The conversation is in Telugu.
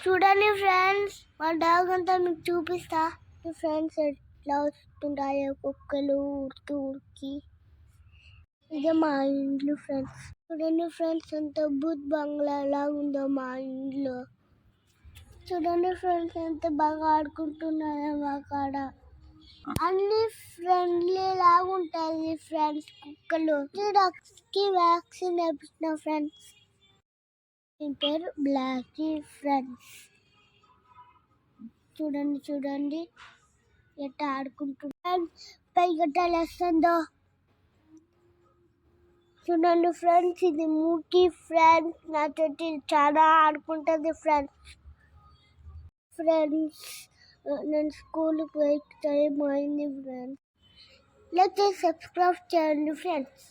చూడండి ఫ్రెండ్స్, మా డాగ్ అంతా మీకు చూపిస్తా. ఫ్రెండ్స్ ఎట్లా వస్తుంటాయో కుక్కలు ఊరికి. ఇదే మా ఇంట్లో ఫ్రెండ్స్. చూడండి ఫ్రెండ్స్, ఎంత బూత్ బంగ్లా లాగా ఉందో మా ఇంట్లో. చూడండి ఫ్రెండ్స్, ఎంత బాగా ఆడుకుంటున్నాయో మా కాడ. అన్ని ఫ్రెండ్లీ లాగా ఉంటాయి ఫ్రెండ్స్ కుక్కలు. డాగ్స్ కి వ్యాక్సిన్ వేపించిన ఫ్రెండ్స్. దీని పేరు బ్లాకీ ఫ్రెండ్స్. చూడండి ఎట్లా ఆడుకుంటున్నాడు, పై గట్టాలు వేస్తుందో. చూడండి ఫ్రెండ్స్, ఇది మూకీ ఫ్రెండ్స్. నాతోటి చాలా ఆడుకుంటుంది ఫ్రెండ్స్. నేను స్కూల్కి పోయి టైం అయింది ఫ్రెండ్స్. లేకపోతే సబ్స్క్రైబ్ చేయండి ఫ్రెండ్స్.